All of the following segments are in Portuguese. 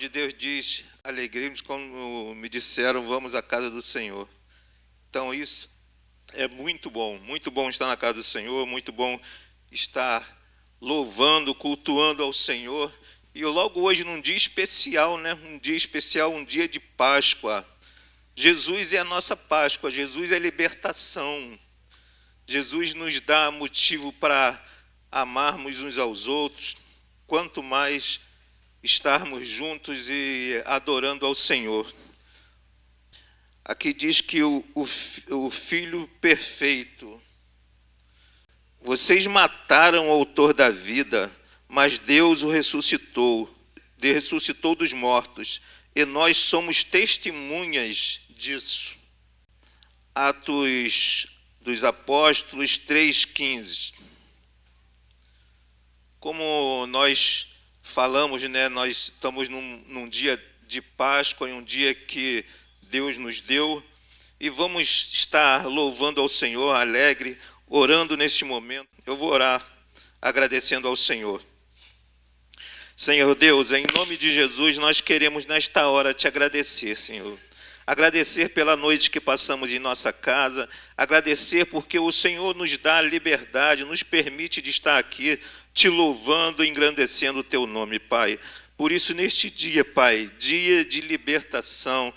de Deus diz: alegremos quando me disseram, vamos à casa do Senhor. Então isso é muito bom estar na casa do Senhor, muito bom estar louvando, cultuando ao Senhor. E logo hoje, num dia especial, né? Um dia especial, um dia de Páscoa. Jesus é a nossa Páscoa, Jesus é libertação. Jesus nos dá motivo para amarmos uns aos outros, quanto mais estarmos juntos e adorando ao Senhor. Aqui diz que o Filho perfeito. Vocês mataram o autor da vida, mas Deus o ressuscitou dos mortos, e nós somos testemunhas disso. Atos dos Apóstolos 3,15. Como nós falamos, né, nós estamos num dia de Páscoa, em um dia que Deus nos deu, e vamos estar louvando ao Senhor, alegre, orando neste momento. Eu vou orar agradecendo ao Senhor. Senhor Deus, em nome de Jesus, nós queremos nesta hora te agradecer, Senhor. Agradecer pela noite que passamos em nossa casa, agradecer porque o Senhor nos dá a liberdade, nos permite de estar aqui, te louvando e engrandecendo o teu nome, Pai. Por isso, neste dia, Pai, dia de libertação,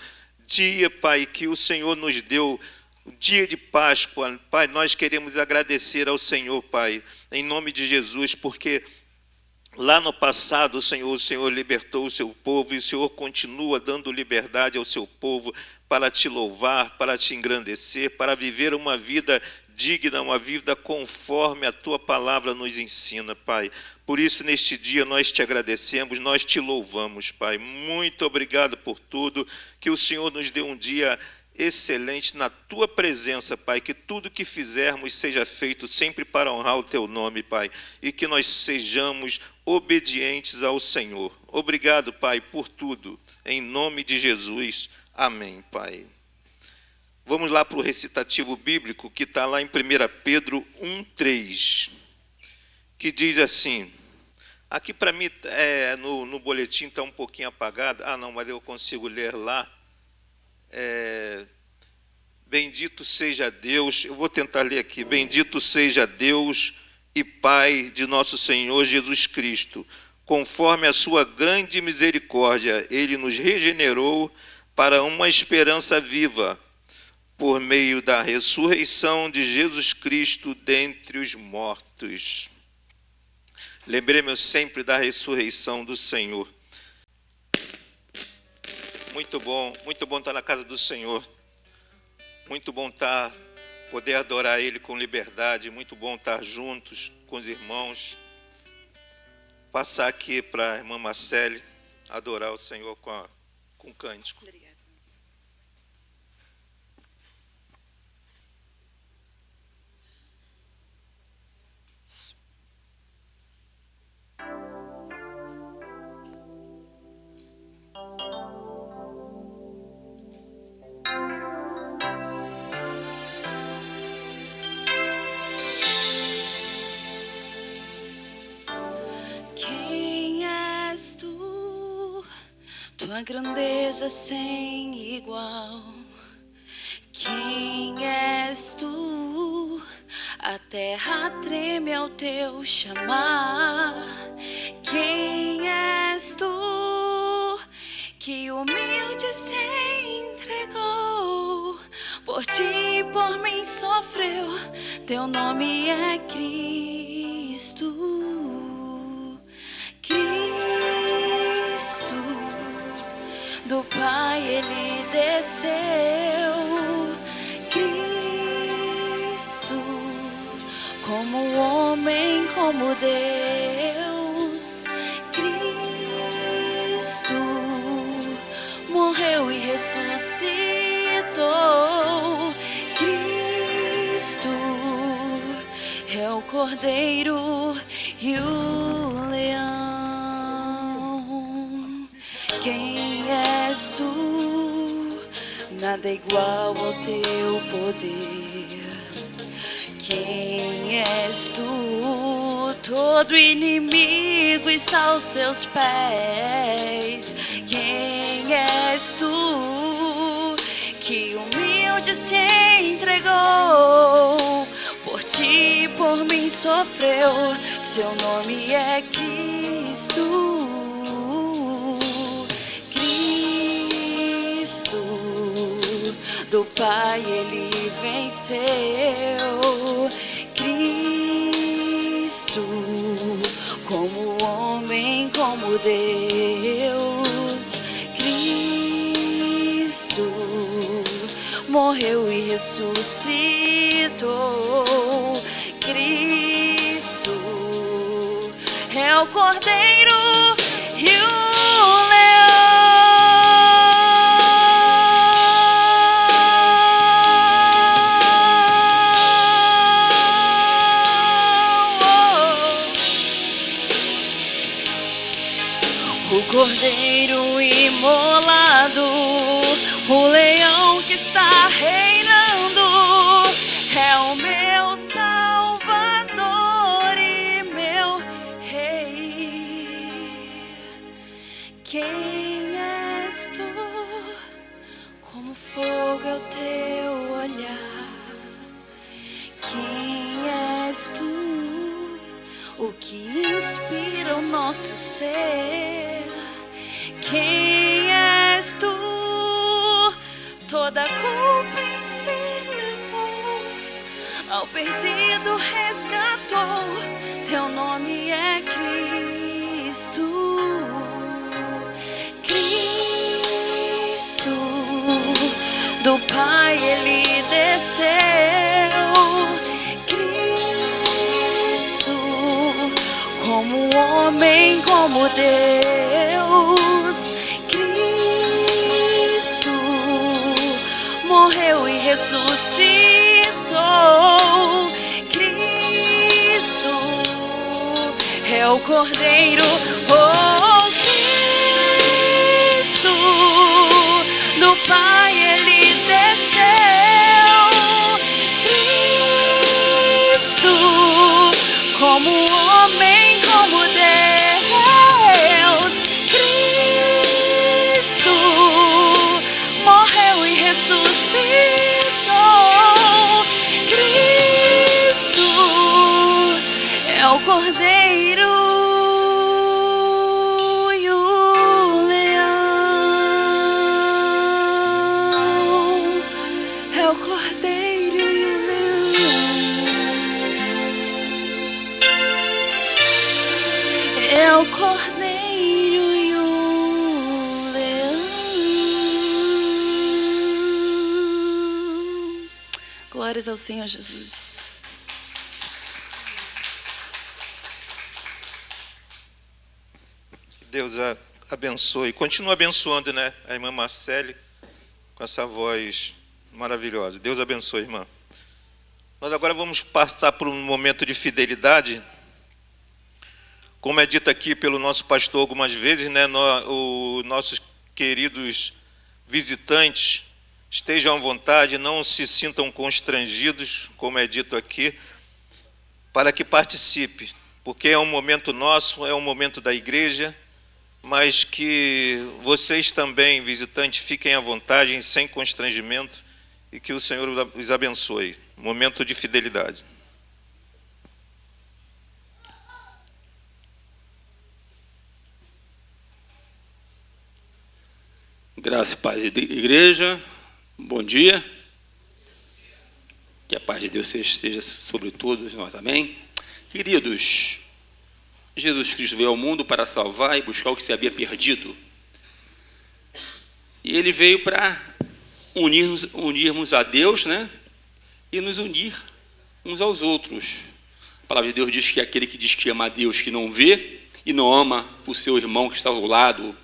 dia, Pai, que o Senhor nos deu, o dia de Páscoa, Pai, nós queremos agradecer ao Senhor, Pai, em nome de Jesus, porque lá no passado, o Senhor libertou o seu povo e o Senhor continua dando liberdade ao seu povo para te louvar, para te engrandecer, para viver uma vida digna, uma vida conforme a tua palavra nos ensina, Pai. Por isso, neste dia, nós te agradecemos, nós te louvamos, Pai. Muito obrigado por tudo, que o Senhor nos dê um dia excelente na tua presença, Pai, que tudo que fizermos seja feito sempre para honrar o teu nome, Pai, e que nós sejamos obedientes ao Senhor. Obrigado, Pai, por tudo, em nome de Jesus, amém, Pai. Vamos lá para o recitativo bíblico, que está lá em 1 Pedro 1,3, que diz assim, aqui para mim, no boletim está um pouquinho apagado, não, mas eu consigo ler lá. Bendito seja Deus, eu vou tentar ler aqui, bendito seja Deus e Pai de nosso Senhor Jesus Cristo, conforme a sua grande misericórdia, Ele nos regenerou para uma esperança viva, por meio da ressurreição de Jesus Cristo dentre os mortos. Lembremos sempre da ressurreição do Senhor. Muito bom estar na casa do Senhor. Muito bom poder adorar Ele com liberdade. Muito bom estar juntos com os irmãos. Passar aqui para a irmã Marcele adorar o Senhor com cântico. Obrigada. Tua grandeza sem igual. Quem és tu? A terra treme ao teu chamar. Quem és tu? Que humilde se entregou. Por ti e por mim sofreu. Teu nome é Cristo. Do Pai Ele desceu, Cristo, como homem, como Deus, Cristo, morreu e ressuscitou, Cristo, é o Cordeiro e o Leão. Quem és tu? Nada igual ao teu poder. Quem és tu? Todo inimigo está aos seus pés. Quem és tu, que humilde se entregou, por ti e por mim sofreu, seu nome é Cristo. Cristo, do Pai ele venceu. Cristo, como homem, como Deus. Cristo morreu e ressuscitou. Cristo é o Cordeiro e o Cordeiro imolado, o leão que está reinando, é o meu Salvador e meu Rei. Quem és tu? Como fogo é o teu olhar. Quem és tu? O que inspira o nosso ser. Quem és tu? Toda a culpa em si levou, ao perdido resgatou. Teu nome é Cristo. Cristo, do Pai ele desceu. Cristo, como homem, como Deus. Cristo morreu e ressuscitou. Cristo é o Cordeiro. Oh, Cristo, do Pai ele desceu. Cristo, como homem, como Deus. Cristo morreu e ressuscitou. Cristo é o Cordeiro e o leão. É o Cordeiro e o leão. É o Cordeiro e o leão. Glórias ao Senhor Jesus. Que Deus a abençoe. Continua abençoando, né? A irmã Marcele, com essa voz maravilhosa. Deus abençoe, irmã. Nós agora vamos passar por um momento de fidelidade. Como é dito aqui pelo nosso pastor algumas vezes, né? Os nossos queridos visitantes estejam à vontade, não se sintam constrangidos, como é dito aqui, para que participe, porque é um momento nosso, é um momento da igreja, mas que vocês também, visitantes, fiquem à vontade, sem constrangimento, e que o Senhor os abençoe. Momento de fidelidade. Graça e paz da igreja, bom dia. Que a paz de Deus esteja sobre todos nós, amém? Queridos, Jesus Cristo veio ao mundo para salvar e buscar o que se havia perdido. E ele veio para unirmos a Deus, né? E nos unir uns aos outros. A palavra de Deus diz que aquele que diz que ama a Deus, que não vê e não ama o seu irmão que está ao lado,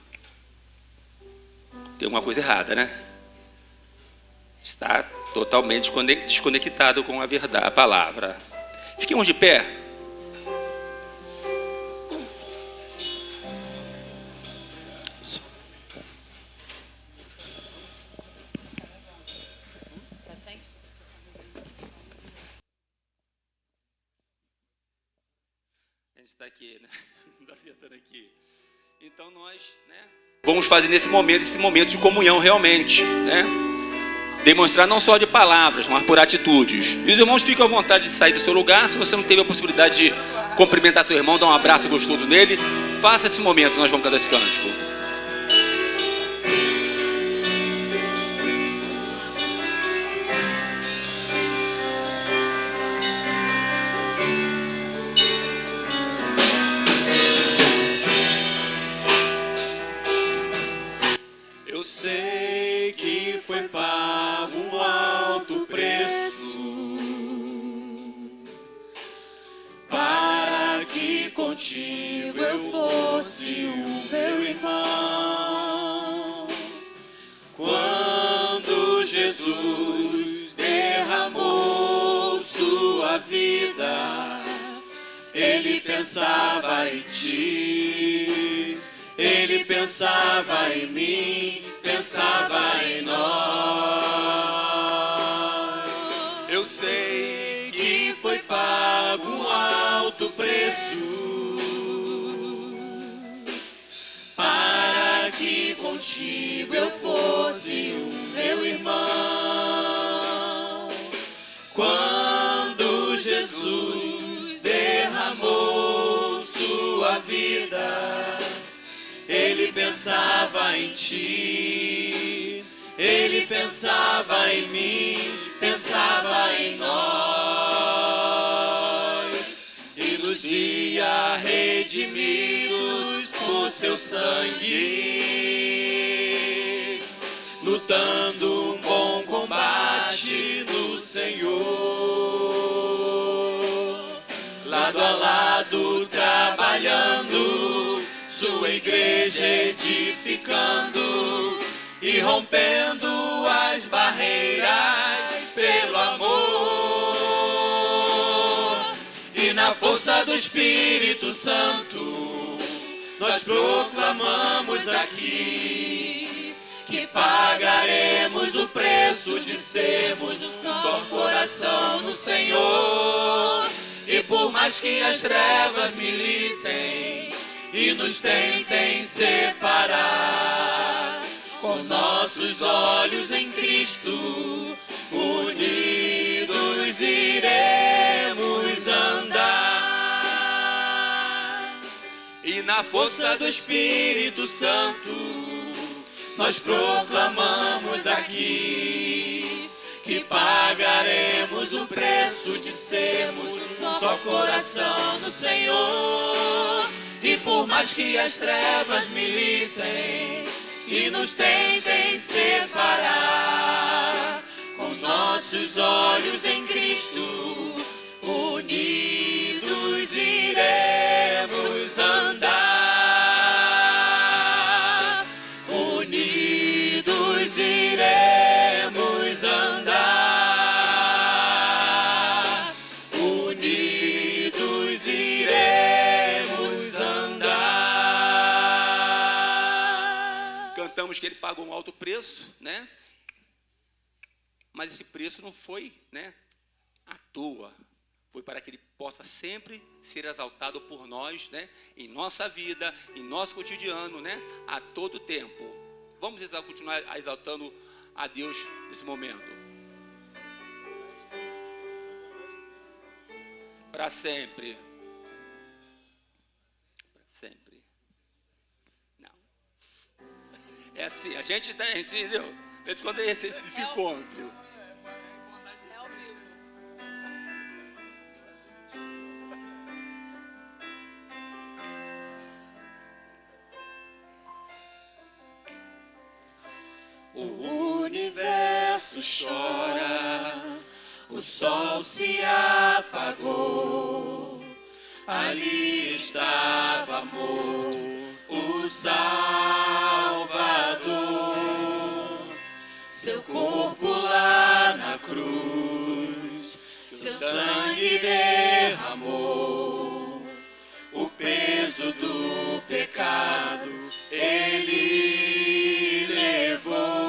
tem uma coisa errada, né? Está totalmente desconectado com a verdade, a palavra. Fiquemos de pé. A gente está aqui, né? Não está acertando aqui. Então nós, né? vamos fazer nesse momento, esse momento de comunhão realmente, né? Demonstrar não só de palavras, mas por atitudes. E os irmãos ficam à vontade de sair do seu lugar. Se você não teve a possibilidade de cumprimentar seu irmão, dar um abraço gostoso nele, faça esse momento, nós vamos cantar esse cântico. Eu sei que foi pago um alto preço para que contigo eu fosse o meu irmão. Quando Jesus derramou sua vida, ele pensava em ti. Ele pensava em mim, pensava em nós. Eu sei que foi pago um alto preço para que contigo eu fosse o meu irmão. Quando Jesus derramou sua vida, ele pensava em ti, ele pensava em mim, pensava em nós. E nos via redimidos por seu sangue, lutando um bom combate no Senhor. Lado a lado trabalhando, sua igreja edificando e rompendo as barreiras pelo amor. E na força do Espírito Santo, nós proclamamos aqui que pagaremos o preço de sermos um só coração no Senhor. E por mais que as trevas militem e nos tentem separar, com nossos olhos em Cristo, unidos iremos andar. E na força do Espírito Santo, nós proclamamos aqui que pagaremos o preço de sermos um só coração no Senhor. E por mais que as trevas militem e nos tentem separar, com os nossos olhos em Cristo, unidos iremos andar. Unidos iremos andar. Unidos iremos andar. Cantamos que ele pagou um alto preço, né? Mas esse preço não foi, né, à toa. Foi para que ele possa sempre ser exaltado por nós, né, em nossa vida, em nosso cotidiano, né, a todo tempo. Vamos continuar exaltando a Deus nesse momento. Para sempre. Para sempre. Não. É assim, a gente entendeu? Desde quando é esse encontro? O universo chora, o sol se apagou, ali estava morto o Salvador. Seu corpo lá na cruz, seu sangue derramou, o peso do pecado ele levou.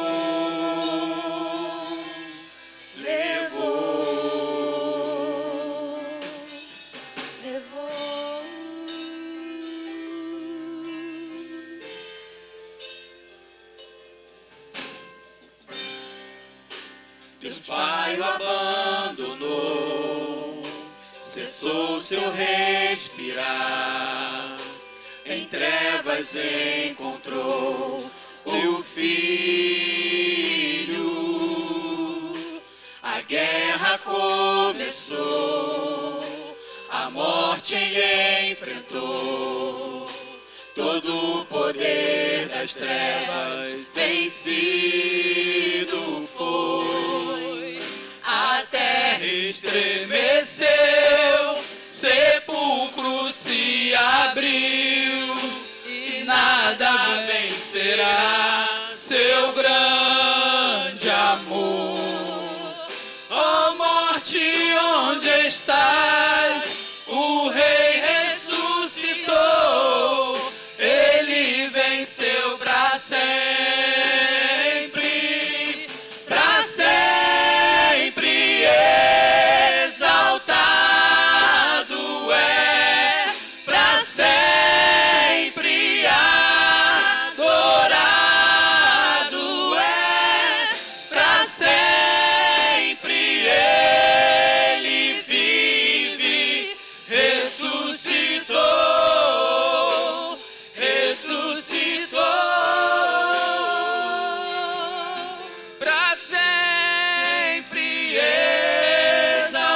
seu respirar, em trevas encontrou seu filho. A guerra começou, a morte ele enfrentou, todo o poder das trevas vencido foi. A terra estremeceu, sepulcro se abriu, e nada vencerá seu grande amor. Ó morte, onde estás? O Rei ressuscitou, ele venceu para sempre, para sempre exaltado é, para sempre adorado é, para sempre ele vive, ressuscitou, ressuscitou, para sempre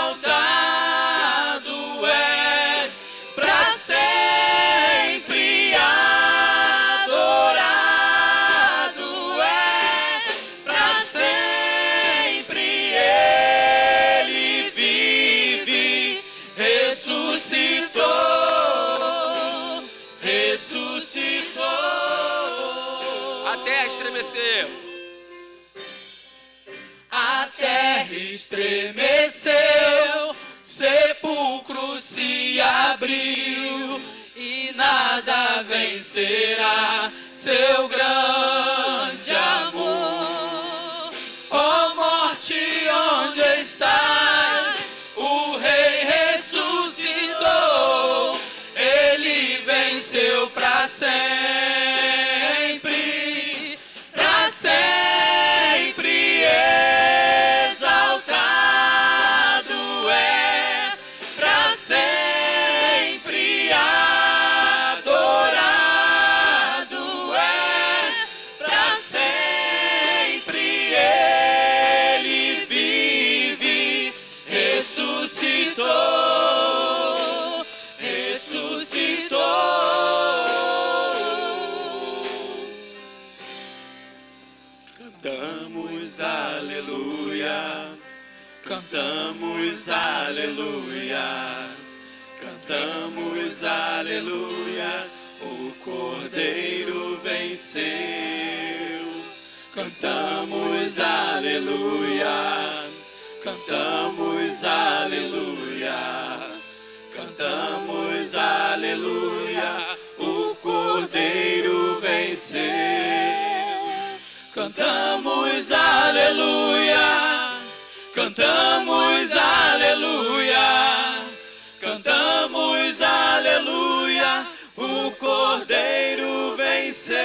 exaltado é, para sempre adorado é, para sempre ele vive, ressuscitou, ressuscitou. A terra estremeceu. A terra estremeceu, sepulcro se abriu, e nada vencerá seu grande amor. Ó morte, onde estás? O Rei ressuscitou, ele venceu para sempre, para sempre exaltado é, para sempre adorado é, para sempre ele vive, ressuscitou, ressuscitou. Cantamos aleluia, cantamos aleluia, cantamos aleluia, o Cordeiro venceu. Cantamos aleluia, cantamos aleluia, cantamos aleluia, o Cordeiro venceu. Cantamos aleluia, cantamos aleluia, cantamos aleluia, o Cordeiro venceu.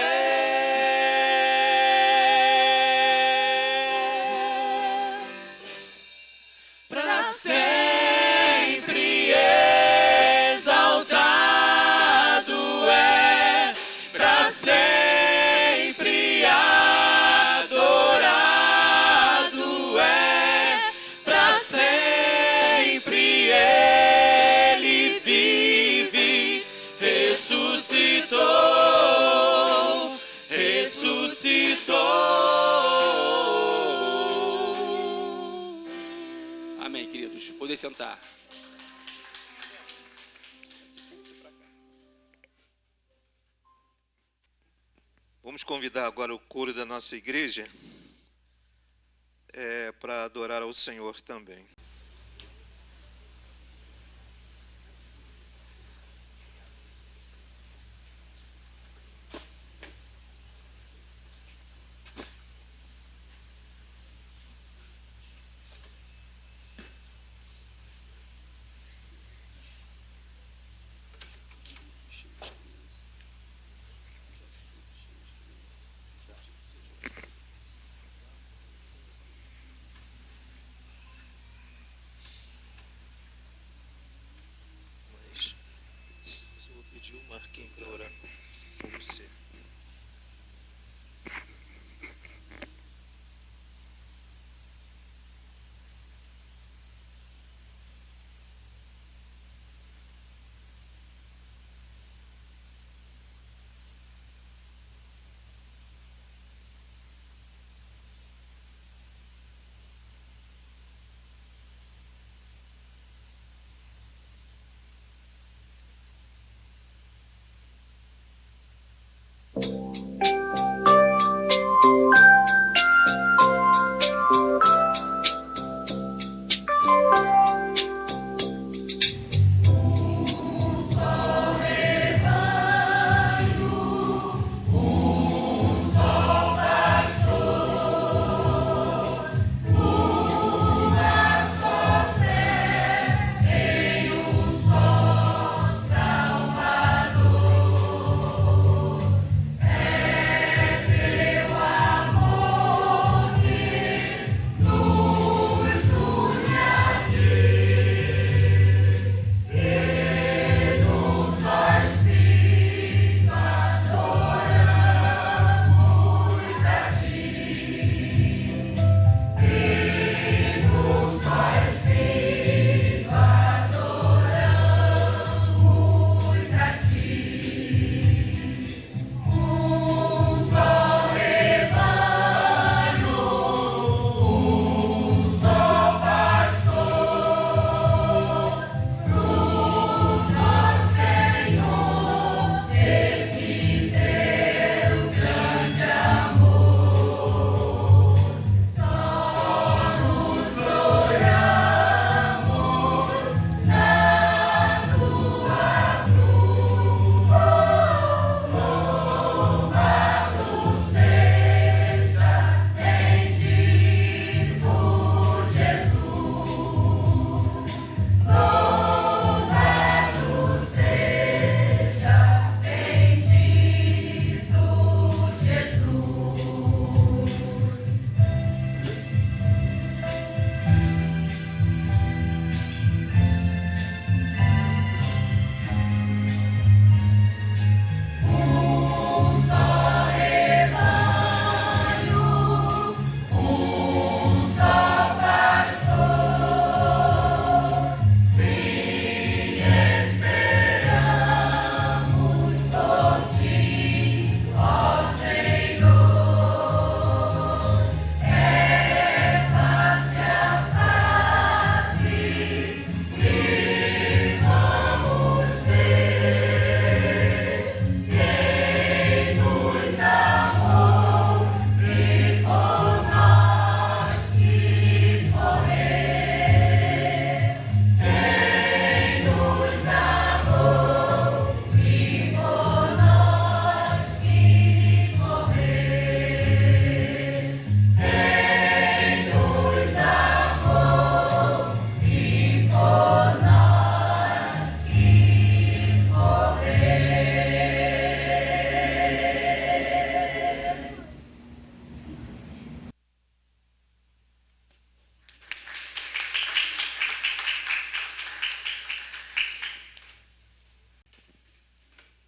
Para sempre exaltado é, para sempre adorado é, para sempre ele vive, ressuscitou, ressuscitou. Amém, queridos. Poder sentar. Vamos convidar agora o coro da nossa igreja para adorar ao Senhor também.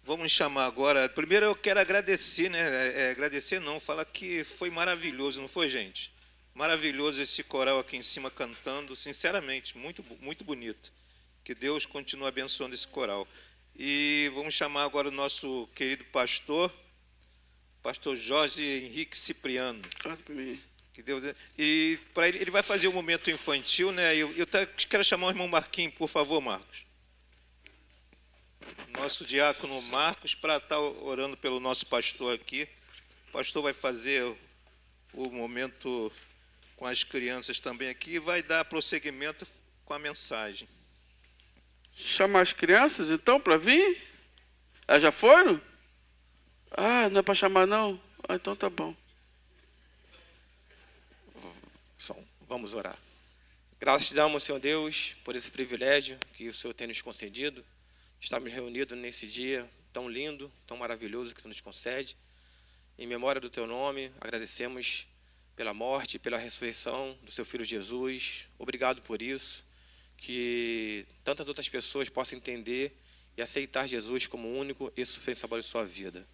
Vamos chamar agora. Primeiro eu quero agradecer, né? Agradecer não, falar que foi maravilhoso, não foi, gente? Maravilhoso esse coral aqui em cima cantando, sinceramente, muito, muito bonito. Que Deus continue abençoando esse coral. E vamos chamar agora o nosso querido pastor Jorge Henrique Cipriano. Que Deus, e para ele vai fazer um momento infantil, né? Eu quero chamar o irmão Marquinhos, por favor, Marcos. Nosso diácono Marcos, para estar orando pelo nosso pastor aqui. O pastor vai fazer o momento com as crianças também aqui e vai dar prosseguimento com a mensagem. Chamar as crianças, então, para vir? Elas já foram? Ah, não é para chamar, não? Ah, então tá bom. Vamos orar. Graças te damos, Senhor Deus, por esse privilégio que o Senhor tem nos concedido. Estamos reunidos nesse dia tão lindo, tão maravilhoso que tu nos concede. Em memória do teu nome, agradecemos pela morte e pela ressurreição do seu Filho Jesus. Obrigado por isso. Que tantas outras pessoas possam entender e aceitar Jesus como o único e suficiente sabor de sua vida.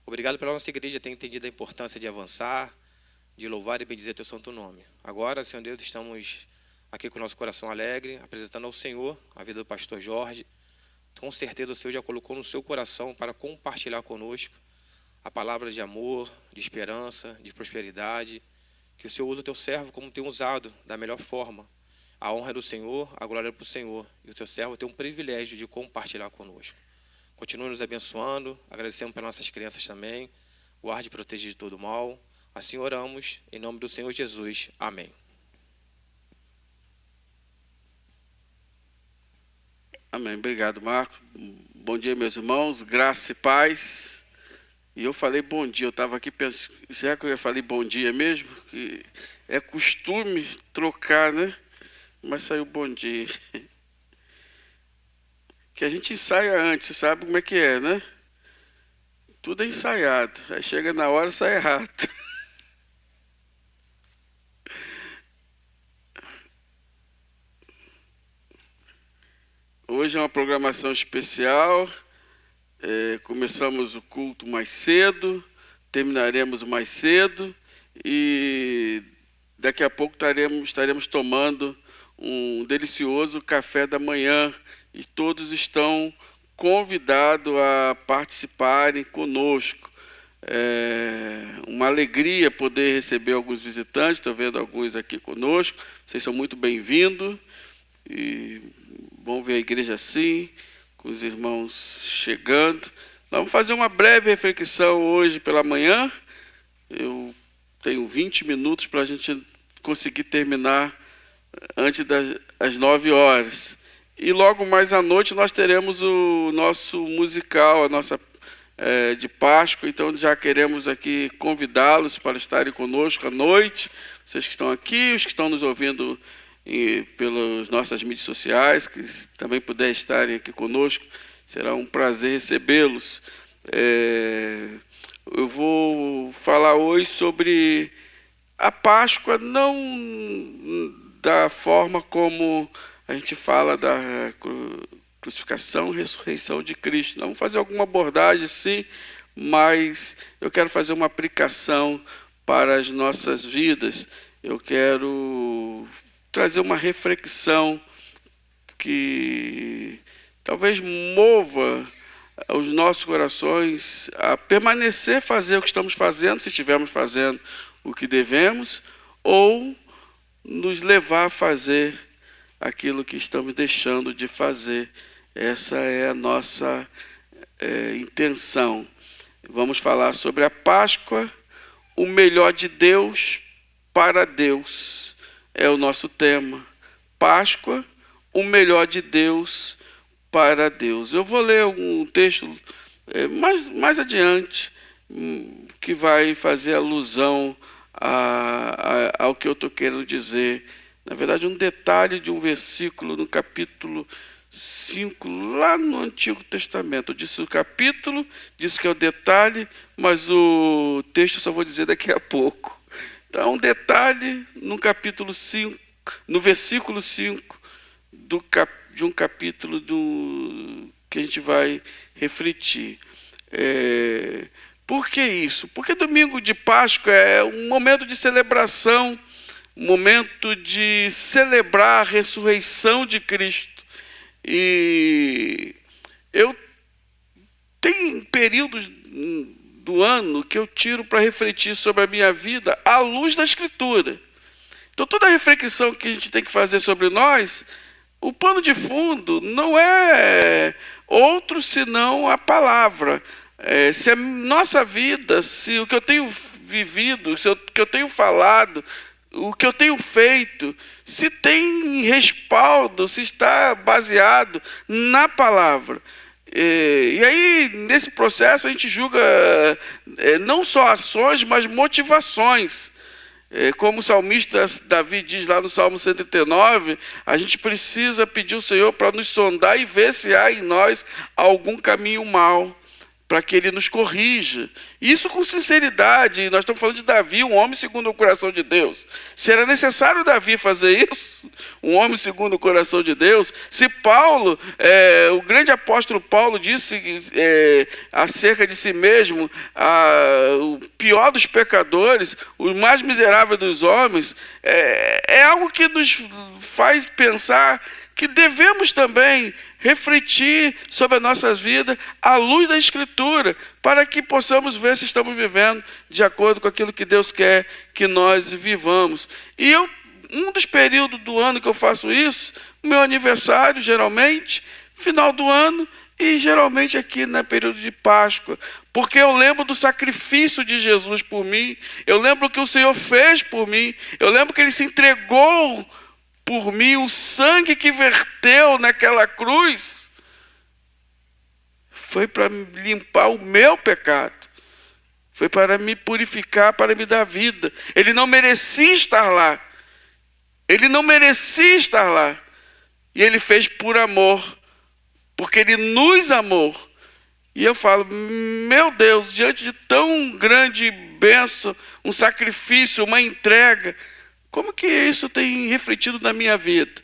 Obrigado pela nossa igreja ter entendido a importância de avançar, de louvar e bendizer teu santo nome. Agora, Senhor Deus, estamos aqui com o nosso coração alegre, apresentando ao Senhor a vida do pastor Jorge. Com certeza o Senhor já colocou no seu coração para compartilhar conosco a palavra de amor, de esperança, de prosperidade. Que o Senhor use o teu servo como tem usado, da melhor forma. A honra é do Senhor, a glória é para o Senhor. E o teu servo tem um privilégio de compartilhar conosco. Continue nos abençoando, agradecemos para nossas crianças também. guarde e proteja de todo mal. Assim oramos, em nome do Senhor Jesus. Amém. Amém. Obrigado, Marcos. Bom dia, meus irmãos. Graça e paz. E eu falei bom dia. Eu estava aqui pensando, será que eu falei bom dia mesmo? Que é costume trocar, né? Mas saiu bom dia. Que a gente ensaia antes, você sabe como é que é, né? Tudo é ensaiado. Aí chega na hora e sai errado. Hoje é uma programação especial. Começamos o culto mais cedo, terminaremos mais cedo e daqui a pouco estaremos tomando um delicioso café da manhã e todos estão convidados a participarem conosco. Uma alegria poder receber alguns visitantes, estou vendo alguns aqui conosco, vocês são muito bem-vindos e bom ver a igreja assim, com os irmãos chegando. Nós vamos fazer uma breve reflexão hoje pela manhã. Eu tenho 20 minutos para a gente conseguir terminar antes das 9 horas. E logo mais à noite nós teremos o nosso musical, a nossa de Páscoa. Então já queremos aqui convidá-los para estarem conosco à noite. Vocês que estão aqui, os que estão nos ouvindo pelas nossas mídias sociais, que também puderem estarem aqui conosco, será um prazer recebê-los. Eu vou falar hoje sobre a Páscoa, não da forma como a gente fala da crucificação e ressurreição de Cristo. Vamos fazer alguma abordagem, sim, mas eu quero fazer uma aplicação para as nossas vidas. Eu quero trazer uma reflexão que talvez mova os nossos corações a permanecer, fazer o que estamos fazendo, se estivermos fazendo o que devemos, ou nos levar a fazer aquilo que estamos deixando de fazer. Essa é a nossa intenção. Vamos falar sobre a Páscoa, o melhor de Deus para Deus. É o nosso tema. Páscoa, o melhor de Deus para Deus. Eu vou ler um texto mais adiante, que vai fazer alusão ao que eu estou querendo dizer. Na verdade, um detalhe de um versículo no capítulo 5, lá no Antigo Testamento. Eu disse o capítulo, disse que é o detalhe, mas o texto eu só vou dizer daqui a pouco. Então, um detalhe no capítulo 5, no versículo 5 de um capítulo que a gente vai refletir. Por que isso? Porque domingo de Páscoa é um momento de celebração, um momento de celebrar a ressurreição de Cristo. E eu tenho períodos do ano que eu tiro para refletir sobre a minha vida à luz da Escritura. Então, toda a reflexão que a gente tem que fazer sobre nós, o pano de fundo não é outro senão a palavra. Se a nossa vida, se o que eu tenho vivido, o que eu tenho falado, o que eu tenho feito, se tem respaldo, se está baseado na palavra. E aí, nesse processo, a gente julga não só ações, mas motivações. Como o salmista Davi diz lá no Salmo 139, a gente precisa pedir ao Senhor para nos sondar e ver se há em nós algum caminho mau, para que Ele nos corrija. Isso com sinceridade. Nós estamos falando de Davi, um homem segundo o coração de Deus. Se era necessário Davi fazer isso, um homem segundo o coração de Deus, se Paulo, o grande apóstolo Paulo disse acerca de si mesmo, o pior dos pecadores, o mais miserável dos homens, é algo que nos faz pensar que devemos também refletir sobre as nossas vidas à luz da Escritura, para que possamos ver se estamos vivendo de acordo com aquilo que Deus quer que nós vivamos. E um dos períodos do ano que eu faço isso, meu aniversário, geralmente, final do ano, E geralmente aqui no período de Páscoa, porque eu lembro do sacrifício de Jesus por mim, eu lembro o que o Senhor fez por mim, eu lembro que Ele se entregou por mim, o sangue que verteu naquela cruz foi para limpar o meu pecado, foi para me purificar, para me dar vida. Ele não merecia estar lá, Ele não merecia estar lá, e Ele fez por amor, porque Ele nos amou. E eu falo, meu Deus, diante de tão grande bênção, um sacrifício, uma entrega, como que isso tem refletido na minha vida?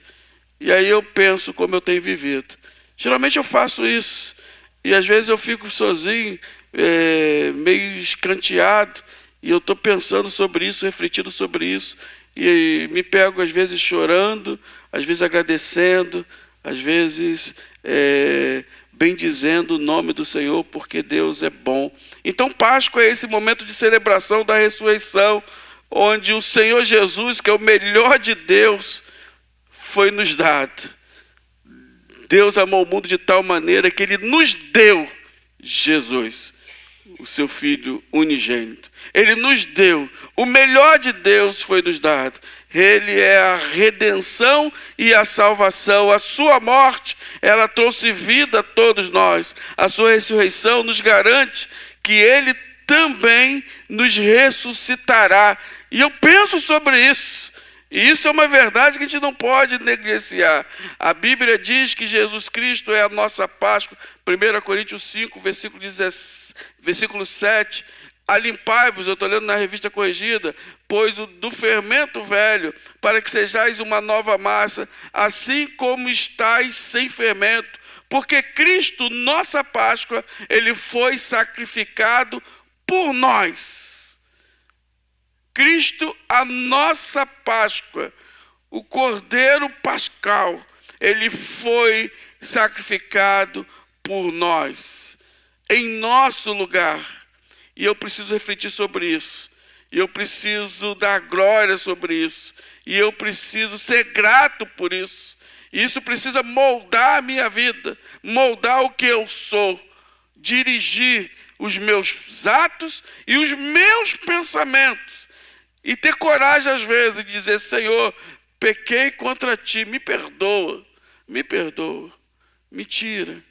E aí eu penso como eu tenho vivido. Geralmente eu faço isso, e às vezes eu fico sozinho, meio escanteado, e eu estou pensando sobre isso, refletindo sobre isso, e me pego às vezes chorando, às vezes agradecendo, às vezes bendizendo o nome do Senhor, porque Deus é bom. Então Páscoa é esse momento de celebração da ressurreição, onde o Senhor Jesus, que é o melhor de Deus, foi nos dado. Deus amou o mundo de tal maneira que Ele nos deu Jesus, o seu Filho unigênito. Ele nos deu, o melhor de Deus foi nos dado. Ele é a redenção e a salvação. A sua morte, ela trouxe vida a todos nós. A sua ressurreição nos garante que Ele também nos ressuscitará. E eu penso sobre isso. E isso é uma verdade que a gente não pode negligenciar. A Bíblia diz que Jesus Cristo é a nossa Páscoa. 1 Coríntios 5, versículo 7. Alimpai-vos, eu estou lendo na Revista Corrigida, pois do fermento velho, para que sejais uma nova massa, assim como estáis sem fermento. Porque Cristo, nossa Páscoa, Ele foi sacrificado por nós. Cristo, a nossa Páscoa, o Cordeiro Pascal, Ele foi sacrificado por nós, em nosso lugar. E eu preciso refletir sobre isso. E eu preciso dar glória sobre isso. E eu preciso ser grato por isso. E isso precisa moldar a minha vida, moldar o que eu sou, dirigir os meus atos e os meus pensamentos. E ter coragem, às vezes, de dizer, Senhor, pequei contra Ti, me perdoa, me tira,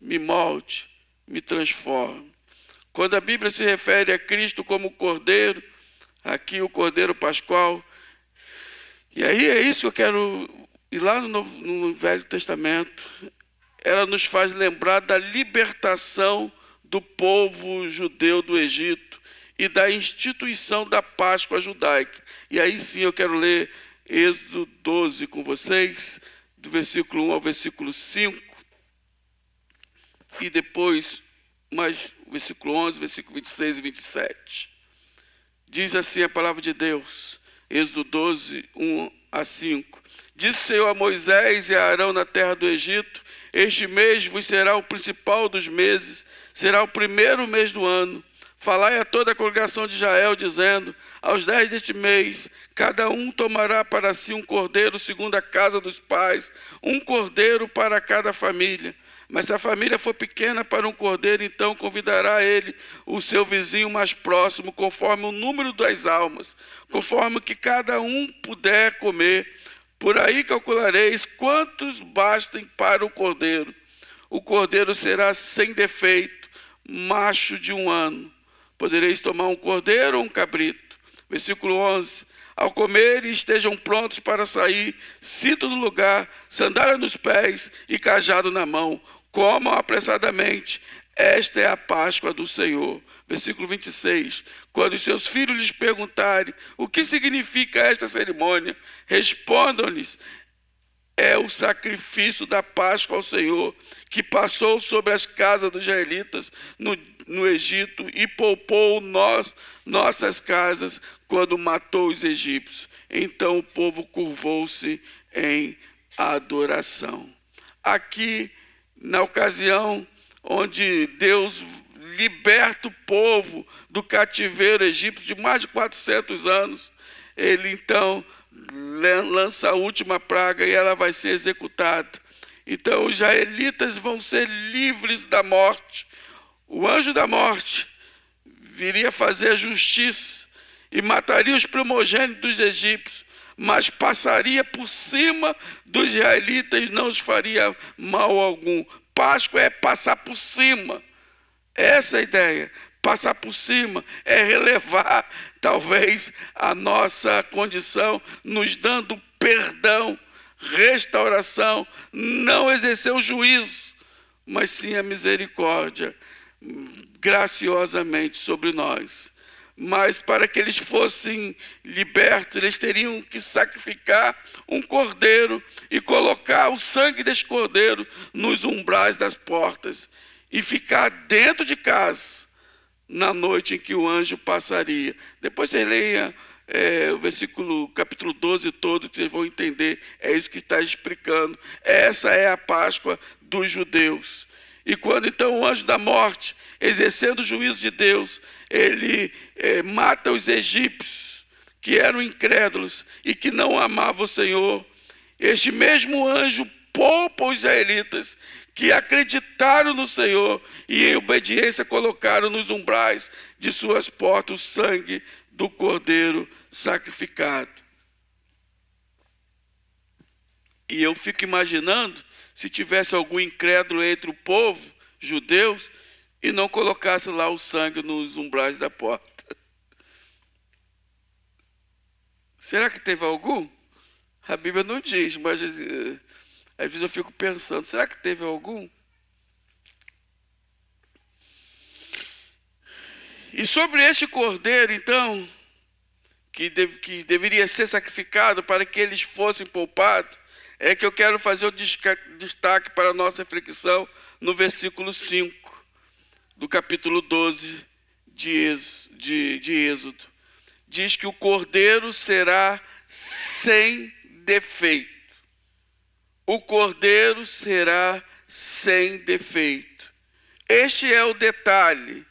me molde, me transforme. Quando a Bíblia se refere a Cristo como Cordeiro, aqui o Cordeiro Pascal, e aí é isso que eu quero ir lá no Velho Testamento, ela nos faz lembrar da libertação do povo judeu do Egito e da instituição da Páscoa judaica. E aí sim eu quero ler Êxodo 12 com vocês, do versículo 1 ao versículo 5, e depois mais versículo 11, versículo 26 e 27. Diz assim a palavra de Deus, Êxodo 12, 1 a 5. Disse o Senhor a Moisés e a Arão na terra do Egito, este mês vos será o principal dos meses, será o primeiro mês do ano. Falai a toda a congregação de Israel, dizendo, aos 10 deste mês, cada um tomará para si um cordeiro segundo a casa dos pais, um cordeiro para cada família. Mas se a família for pequena para um cordeiro, então convidará ele o seu vizinho mais próximo, conforme o número das almas, conforme o que cada um puder comer. Por aí calculareis quantos bastem para o cordeiro. O cordeiro será sem defeito, macho de 1 ano. Podereis tomar um cordeiro ou um cabrito. Versículo 11. Ao comerem, estejam prontos para sair, cinto no lugar, sandália nos pés e cajado na mão. Comam apressadamente. Esta é a Páscoa do Senhor. Versículo 26. Quando os seus filhos lhes perguntarem o que significa esta cerimônia, respondam-lhes, é o sacrifício da Páscoa ao Senhor, que passou sobre as casas dos israelitas no Egito e poupou nossas casas quando matou os egípcios. Então o povo curvou-se em adoração. Aqui, na ocasião onde Deus liberta o povo do cativeiro egípcio de mais de 400 anos, Ele então lança a última praga e ela vai ser executada. Então os israelitas vão ser livres da morte. O anjo da morte viria fazer a justiça e mataria os primogênitos dos egípcios, mas passaria por cima dos israelitas e não os faria mal algum. Páscoa é passar por cima. Essa é a ideia. Passar por cima é relevar, talvez, a nossa condição, nos dando perdão, restauração, não exercer o juízo, mas sim a misericórdia, graciosamente sobre nós. Mas para que eles fossem libertos, eles teriam que sacrificar um cordeiro e colocar o sangue desse cordeiro nos umbrais das portas e ficar dentro de casa na noite em que o anjo passaria. Depois você leia o versículo, capítulo 12 todo, que vocês vão entender, é isso que está explicando. Essa é a Páscoa dos judeus. E quando então o anjo da morte, exercendo o juízo de Deus, ele mata os egípcios, que eram incrédulos e que não amavam o Senhor, este mesmo anjo poupa os israelitas, que acreditaram no Senhor e em obediência colocaram nos umbrais de suas portas o sangue do cordeiro sacrificado. E eu fico imaginando se tivesse algum incrédulo entre o povo, judeus, e não colocasse lá o sangue nos umbrais da porta. Será que teve algum? A Bíblia não diz, mas às vezes eu fico pensando, será que teve algum? E sobre este cordeiro, então, que deveria ser sacrificado para que eles fossem poupados, é que eu quero fazer o destaque para a nossa reflexão no versículo 5, do capítulo 12 de Êxodo. Diz que o cordeiro será sem defeito. O cordeiro será sem defeito. Este é o detalhe.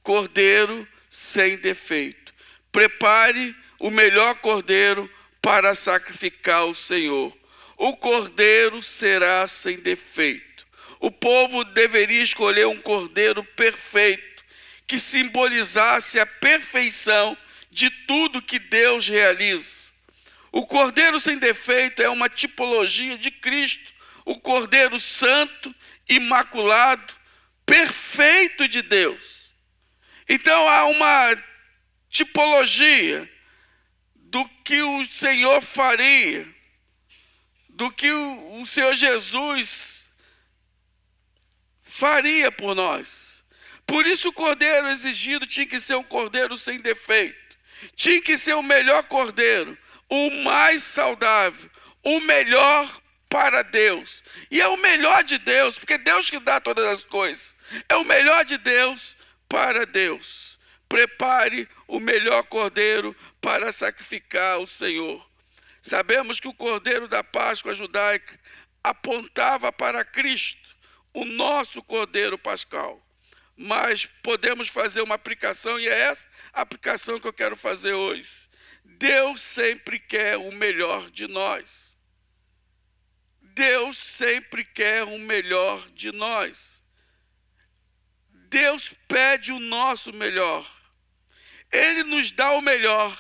Cordeiro sem defeito. Prepare o melhor cordeiro para sacrificar ao Senhor. O cordeiro será sem defeito. O povo deveria escolher um cordeiro perfeito, que simbolizasse a perfeição de tudo que Deus realiza. O cordeiro sem defeito é uma tipologia de Cristo, o cordeiro santo, imaculado, perfeito de Deus. Então há uma tipologia do que o Senhor faria, do que o Senhor Jesus faria por nós. Por isso o cordeiro exigido tinha que ser um cordeiro sem defeito, tinha que ser o melhor cordeiro, o mais saudável, o melhor para Deus. E é o melhor de Deus, porque Deus que dá todas as coisas. É o melhor de Deus para Deus. Prepare o melhor cordeiro para sacrificar ao Senhor. Sabemos que o cordeiro da Páscoa judaica apontava para Cristo, o nosso cordeiro pascal. Mas podemos fazer uma aplicação, e é essa a aplicação que eu quero fazer hoje. Deus sempre quer o melhor de nós. Deus sempre quer o melhor de nós. Deus pede o nosso melhor. Ele nos dá o melhor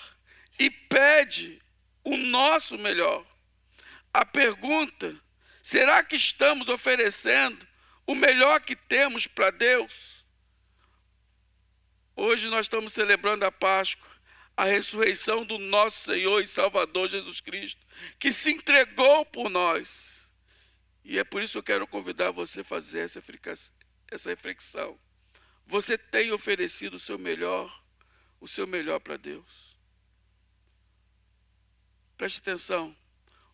e pede o nosso melhor. A pergunta, será que estamos oferecendo o melhor que temos para Deus? Hoje nós estamos celebrando a Páscoa, a ressurreição do nosso Senhor e Salvador Jesus Cristo, que se entregou por nós. E é por isso que eu quero convidar você a fazer essa reflexão. Você tem oferecido o seu melhor para Deus? Preste atenção,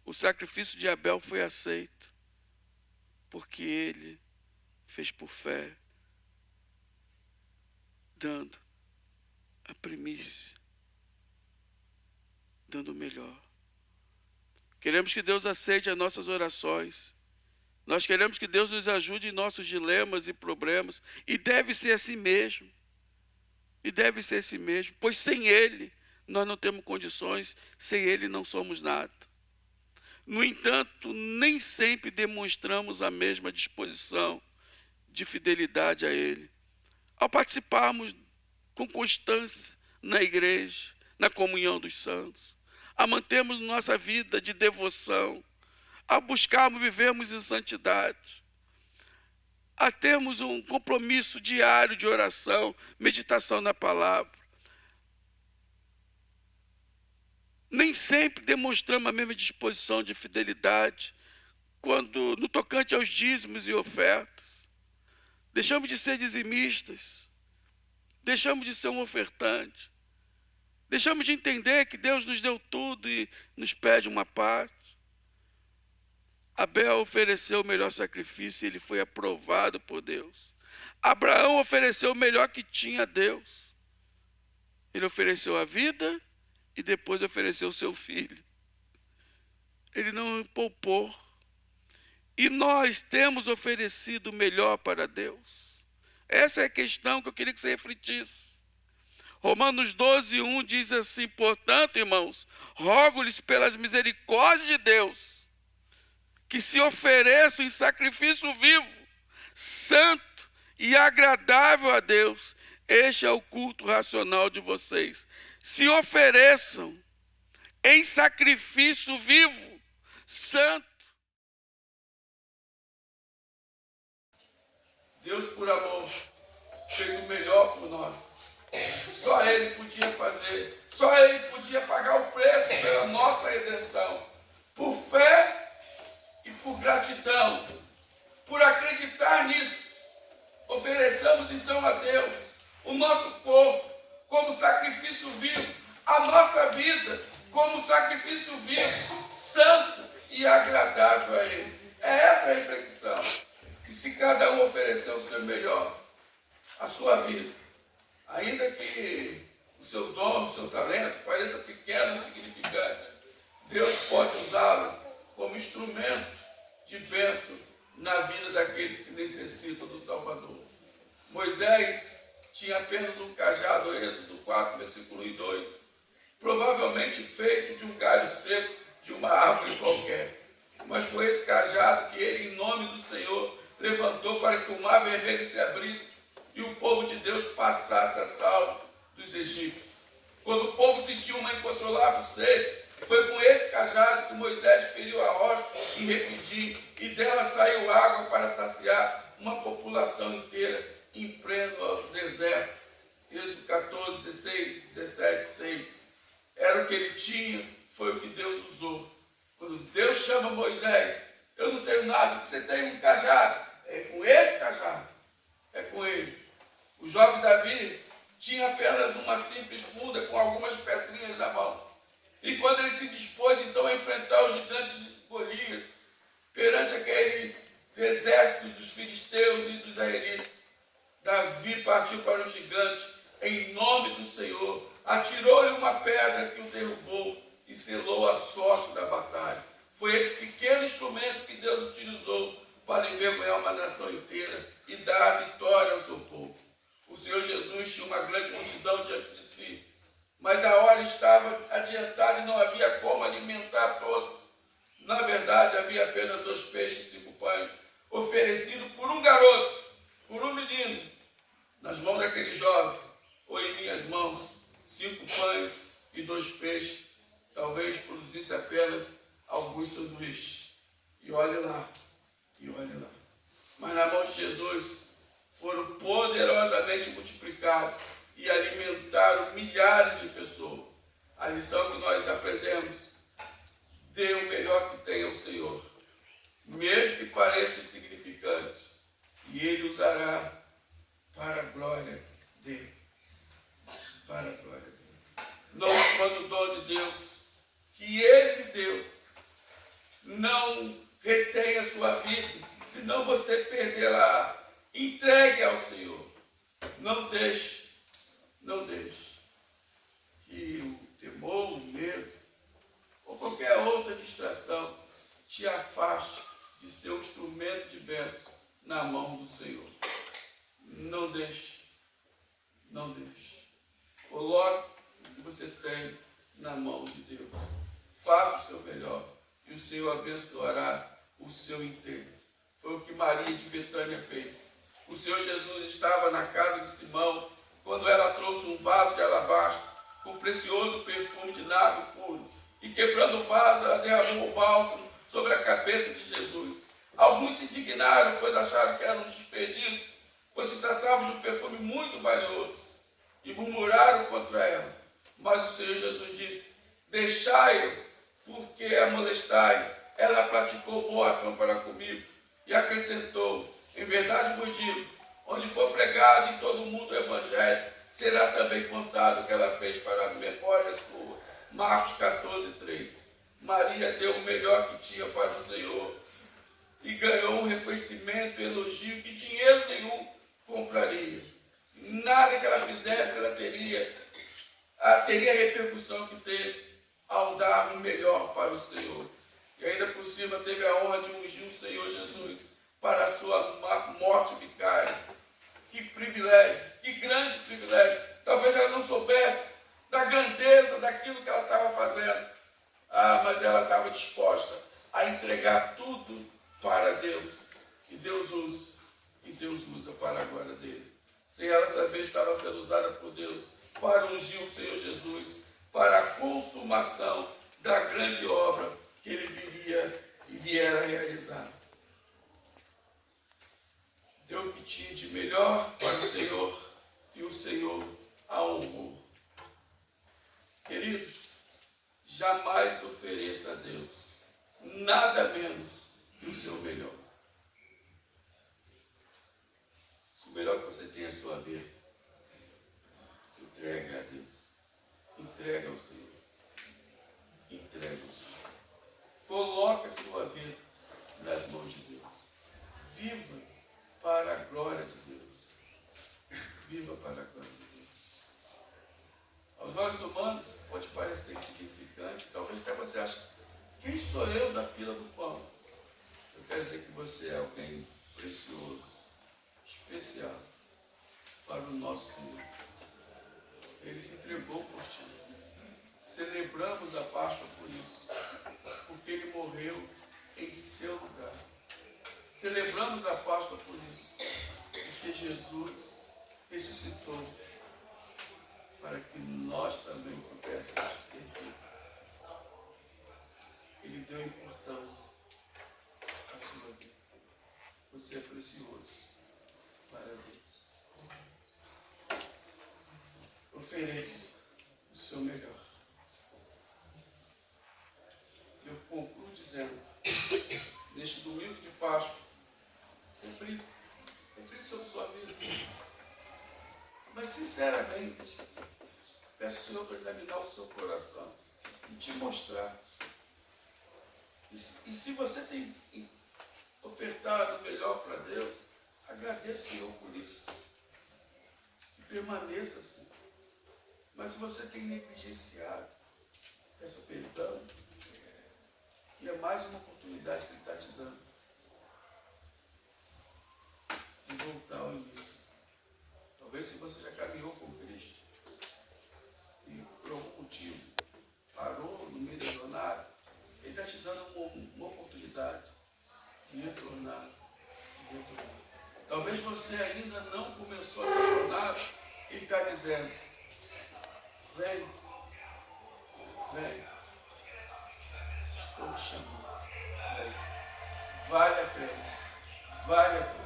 o sacrifício de Abel foi aceito, porque ele fez por fé, dando a primícia, dando o melhor. Queremos que Deus aceite as nossas orações. Nós queremos que Deus nos ajude em nossos dilemas e problemas. E deve ser assim mesmo. Pois sem Ele nós não temos condições, sem Ele não somos nada. No entanto, nem sempre demonstramos a mesma disposição de fidelidade a Ele. Ao participarmos com constância na igreja, na comunhão dos santos, a mantermos nossa vida de devoção, a buscarmos vivermos em santidade, a termos um compromisso diário de oração, meditação na palavra. Nem sempre demonstramos a mesma disposição de fidelidade quando, no tocante aos dízimos e ofertas, deixamos de ser dizimistas, deixamos de ser um ofertante, deixamos de entender que Deus nos deu tudo e nos pede uma parte. Abel ofereceu o melhor sacrifício e ele foi aprovado por Deus. Abraão ofereceu o melhor que tinha a Deus. Ele ofereceu a vida e depois ofereceu o seu filho. Ele não poupou. E nós temos oferecido o melhor para Deus. Essa é a questão que eu queria que você refletisse. Romanos 12:1 diz assim: portanto, irmãos, rogo-lhes pelas misericórdias de Deus, que se ofereçam em sacrifício vivo, santo e agradável a Deus. Este é o culto racional de vocês. Se ofereçam em sacrifício vivo, santo. Deus, por amor, fez o melhor por nós. Só Ele podia fazer. Só Ele podia pagar o preço pela nossa redenção. Por fé e por gratidão, por acreditar nisso, ofereçamos então a Deus o nosso corpo como sacrifício vivo, a nossa vida como sacrifício vivo, santo e agradável a Ele. É essa a reflexão, que se cada um oferecer o seu melhor, a sua vida, ainda que o seu dom, o seu talento pareça pequeno e insignificante, Deus pode usá-lo como instrumento de bênção na vida daqueles que necessitam do Salvador. Moisés tinha apenas um cajado, Êxodo 4, versículo 2, provavelmente feito de um galho seco de uma árvore qualquer. Mas foi esse cajado que ele, em nome do Senhor, levantou para que o mar vermelho se abrisse e o povo de Deus passasse a salvo dos egípcios. Quando o povo sentiu uma incontrolável sede, foi com esse cajado que Moisés feriu a rocha em Refidim, e dela saiu água para saciar uma população inteira em pleno deserto. Êxodo 14, 16, 17, 6. Era o que ele tinha, foi o que Deus usou. Quando Deus chama Moisés, eu não tenho nada, porque você tem um cajado. É com esse cajado, é com ele. O jovem Davi tinha apenas uma simples funda com algumas pedrinhas na mão. E quando ele se dispôs então a enfrentar os gigantes de Golias, perante aqueles exércitos dos filisteus e dos israelitas, Davi partiu para o gigante em nome do Senhor, atirou-lhe uma pedra que o derrubou e selou a sorte da batalha. Foi esse pequeno instrumento que Deus utilizou para envergonhar uma nação inteira e dar a vitória ao seu povo. O Senhor Jesus tinha uma grande multidão diante de si, mas a hora estava adiantada e não havia como alimentar todos. Na verdade, havia apenas 2 peixes e 5 pães, oferecido por um garoto, por um menino, nas mãos daquele jovem, ou em minhas mãos, 5 pães e 2 peixes, talvez produzisse apenas alguns sanduíches. E olhe lá, e olhe lá. Mas na mão de Jesus foram poderosamente multiplicados e alimentaram milhares de pessoas. A lição que nós aprendemos: dê o melhor que tem ao Senhor, mesmo que pareça insignificante, e Ele usará para a glória dEle. Para a glória dEle. Não quando o dom de Deus, que Ele lhe deu, não retenha a sua vida, senão você perderá. Entregue ao Senhor. Não deixe que o temor, o medo ou qualquer outra distração te afaste de ser um instrumento de bênção na mão do Senhor. Não deixe. Coloque o que você tem na mão de Deus. Faça o seu melhor. e o Senhor abençoará o seu inteiro. Foi o que Maria de Betânia fez. O Senhor Jesus estava na casa de Simão quando ela trouxe um vaso de alabastro com precioso perfume de nardo puro, e quebrando o vaso, ela derramou o bálsamo sobre a cabeça de Jesus. Alguns se indignaram, pois acharam que era um desperdício, pois se tratava de um perfume muito valioso, e murmuraram contra ela. Mas o Senhor Jesus disse: deixai-o, porque a molestai. Ela praticou boa ação para comigo. E acrescentou: em verdade vos digo, onde for pregado em todo o mundo o evangelho, será também contado o que ela fez para a memória sua. Marcos 14, 3. Maria deu o melhor que tinha para o Senhor e ganhou um reconhecimento e elogio que dinheiro nenhum compraria. Nada que ela fizesse, ela teria a repercussão que teve ao dar o melhor para o Senhor. E ainda por cima teve a honra de ungir o Senhor Jesus para a sua morte vicária. Que privilégio, que grande privilégio. Talvez ela não soubesse da grandeza daquilo que ela estava fazendo, mas ela estava disposta a entregar tudo para Deus. E Deus usa para a glória dele. Sem ela saber, estava sendo usada por Deus para ungir o Senhor Jesus, para a consumação da grande obra que ele viera a realizar. Deu o que tinha de melhor para o Senhor e o Senhor a honrou. Queridos, jamais ofereça a Deus nada menos que o seu melhor. O melhor que você tem é a sua vida. Entrega a Deus. Entrega ao Senhor. Entrega ao Senhor. Coloque a sua vida nas mãos de Deus. Viva para a glória de Deus. Viva para a glória de Deus. Aos olhos humanos pode parecer insignificante. Talvez até você ache: quem sou eu da fila do pão? Eu quero dizer que você é alguém precioso, especial para o nosso Senhor. Ele se entregou por ti. Celebramos a Páscoa por isso, porque ele morreu em seu lugar. Celebramos a Páscoa por isso, porque Jesus ressuscitou para que nós também pudéssemos ter vida. Ele deu importância à sua vida. Você é precioso para Deus. Ofereça o seu melhor. Eu concluo dizendo, neste domingo de Páscoa, reflita sobre sua vida. Mas, sinceramente, peço ao Senhor para examinar o seu coração e te mostrar. E se você tem ofertado o melhor para Deus, agradeça o Senhor por isso. E permaneça assim. Mas se você tem negligenciado, peça perdão. E é mais uma oportunidade que Ele está te dando de voltar ao início. Talvez se você já caminhou com Cristo e por algum motivo parou no meio da jornada, Ele está te dando uma oportunidade de retornar. Talvez você ainda não começou essa jornada, Ele está dizendo: vem, estou te chamando. Vem. Vale a pena. Vale a pena.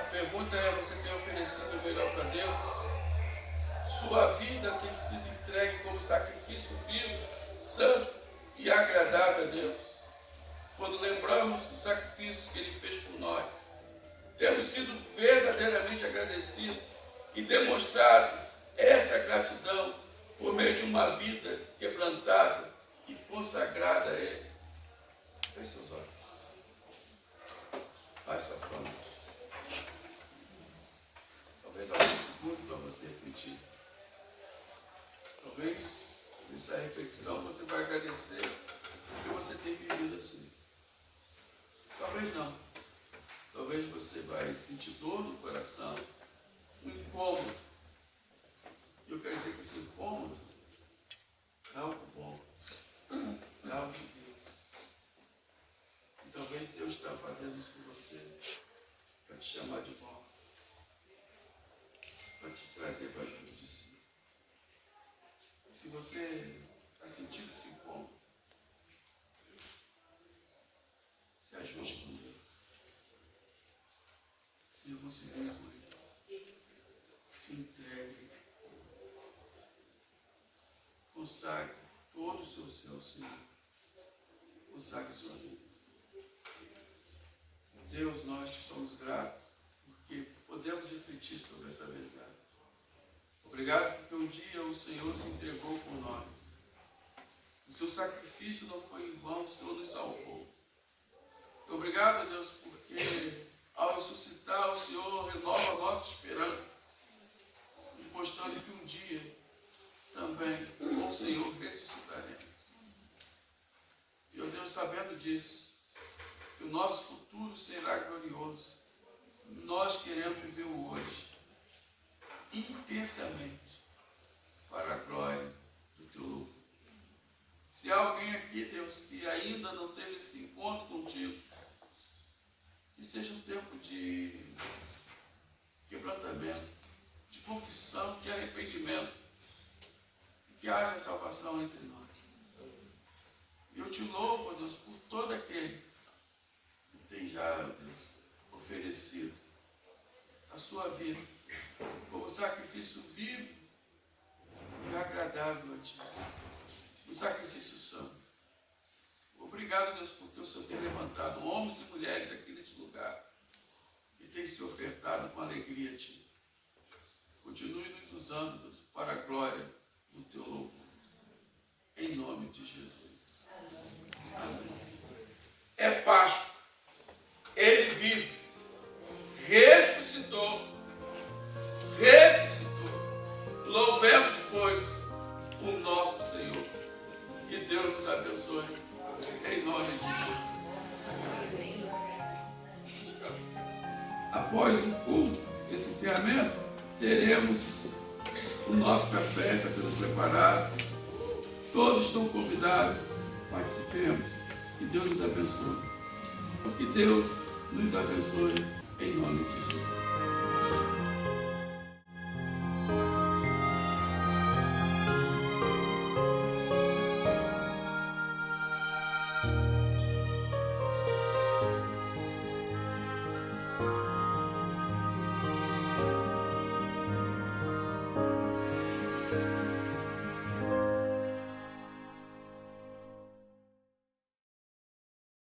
A pergunta é: você tem oferecido o melhor para Deus? Sua vida tem sido entregue como sacrifício vivo, santo e agradável a Deus? Quando lembramos do sacrifício que Ele fez por nós, temos sido verdadeiramente agradecidos e demonstrado essa gratidão por meio de uma vida quebrantada e consagrada a Ele. Feche seus olhos. Baixe sua fronte. Talvez algum segundo para você refletir. Talvez nessa reflexão você vai agradecer porque você tem vivido assim. Talvez não. Talvez você vai sentir dor no coração, um incômodo. E eu quero dizer que esse incômodo é algo bom, é algo de Deus. fazendo isso por você, para te chamar de volta, para te trazer para junto de si. E se você está sentindo esse incômodo, se ajuste com Deus. Se reconcilie com Ele. Se entregue. Consagre todo o seu ser ao Senhor. Consagre sua vida. Deus, nós te somos gratos, porque podemos refletir sobre essa verdade. Obrigado porque um dia o Senhor se entregou por nós. O seu sacrifício não foi em vão, o Senhor nos salvou. Obrigado, Deus, porque ao ressuscitar o Senhor renova a nossa esperança, nos mostrando que um dia também com o Senhor ressuscitaremos. E, ó Deus, sabendo disso, que o nosso futuro será glorioso, nós queremos viver o hoje intensamente para a glória do teu louvor. Se há alguém aqui, Deus, que ainda não teve esse encontro contigo, que seja um tempo de quebrantamento, de confissão, de arrependimento, e que haja salvação entre nós. E eu te louvo, ó Deus, por todo aquele que tem já, ó Deus, oferecido a sua vida como sacrifício vivo e agradável a Ti, um sacrifício santo. Obrigado, Deus, porque o Senhor tem levantado homens e mulheres aqui neste lugar e tem se ofertado com alegria a Ti. Continue nos usando, Deus, para a glória do Teu louvor. Em nome de Jesus. Amém. É Páscoa. Ele vive. Ressuscitou. Louvemos, pois, o nosso Senhor. Que Deus nos abençoe. Em nome de Jesus. Após o culto, esse encerramento, teremos o nosso café, está sendo preparado. Todos estão convidados. Participemos. Que Deus nos abençoe. Que Deus nos abençoe em nome de Jesus.